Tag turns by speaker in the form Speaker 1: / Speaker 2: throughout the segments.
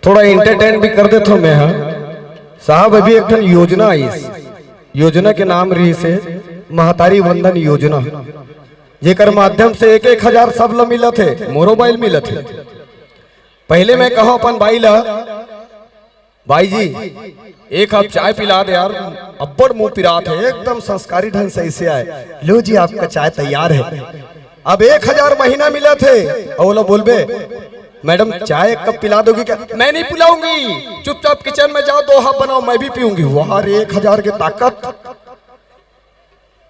Speaker 1: थोड़ा एंटरटेन भी कर देता हूँ मैं। हाँ साहब, अभी एक ठन योजना आई, योजना के नाम रही से महतारी वंदन योजना, जेकर माध्यम से 1,000 सब ला मिला थे, मोबाइल मिला थे। पहले मैं कहा अपन भाई ला, भाई जी एक कप चाय पिला दे यार, अब्बड़ मुंह पिरात है, एकदम संस्कारी ढंग से ऐसे आए, लो जी आपका चाय तैयार है। अब 1,000 महीना मिला थे, और बोलबे मैडम चाय एक कप पिला दोगी क्या? मैं नहीं पिलाऊंगी, चुपचाप किचन में जाओ, 2 कप बनाओ, मैं भी पीऊंगी। वाह रे 1,000 की ताकत।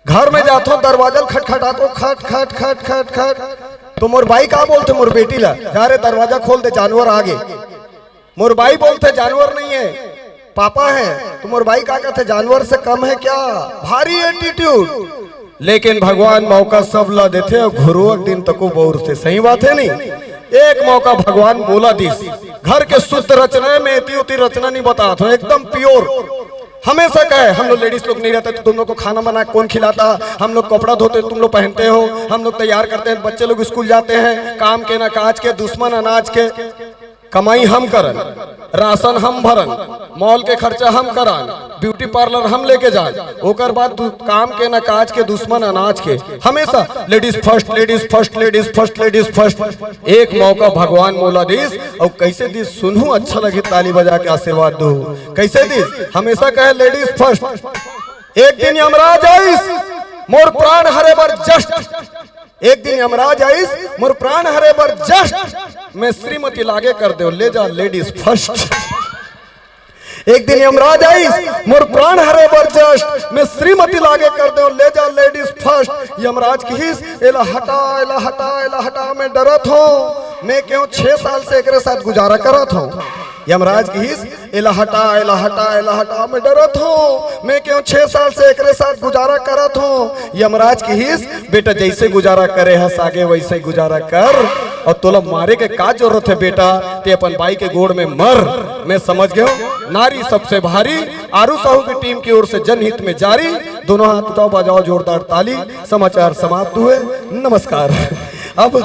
Speaker 1: घर में जाता हूँ, दरवाजा खटखटाता हूँ, खट खट खट खट खट, तो मोर भाई का बोलते मोर बेटी ला, जा रे दरवाजा खोल दे, जानवर आगे। मोर भाई बोलते जानवर नहीं है, पापा है। तो मोर भाई का कहते जानवर से कम है क्या? भारी एटीट्यूड। लेकिन भगवान मौका सब ला देते और घुरुआ दिन तक बोर से, सही बात है नहीं? एक मौका भगवान बोला दिस, घर के शुद्ध रचना में इतनी उतनी रचना नहीं बताता, एकदम प्योर। हमेशा कहे हम लोग लेडीज लोग नहीं रहते तो तुम लोग को खाना बना कौन खिलाता, हम लोग कपड़ा धोते तुम लोग पहनते हो, हम लोग तैयार करते हैं, बच्चे लोग स्कूल जाते हैं, काम के ना काज के, दुश्मन अनाज के, कमाई हम करन, राशन हम भरन, मॉल के खर्चा हम करन, ब्यूटी पार्लर हम लेके जान, ओकर बाद काम के ना काज के, दुश्मन अनाज के। हमेशा ladies first, ladies first, ladies first, ladies first. एक मौका भगवान मोला दिस, और कैसे दिस सुनू, अच्छा लगे ताली बजा के आशीर्वाद दो। कैसे दिस? हमेशा कहे लेडीज फर्स्ट। एक दिन यमराज आइस मोर प्राण हरे बर जस्ट, एक दिन यमराज आइस मोर प्राण हरे बर जस्ट, मैं श्रीमती लागे कर दो, ले जा लेडीज फर्स्ट। एक दिन यमराज आइस मोर प्राण हरे बर जस्ट, मैं श्रीमती लागे कर दो, ले जा लेडीज फर्स्ट। यमराज की हिस, एला हटा एला हटा एला हटा, मैं डरत हूँ, मैं क्यों 6 साल से एक साथ गुजारा करत हूँ। यमराज की हिस, एला हटा एला हटा एला हटा, मैं डरत हूँ, मैं क्यों 6 साल से एक साथ गुजारा करत हूँ। यमराज की हिस, बेटा जैसे गुजारा करे है आगे वैसे गुजारा कर, और तोला मारे के का जरूरत है बेटा, ते अपन भाई के गोड़ में मर। मैं समझ गया, नारी सबसे भारी। आरू साहू की टीम की ओर से जनहित में जारी, दोनों हाथ उठाओ, बजाओ जोरदार ताली। समाचार समाप्त हुए, नमस्कार। अब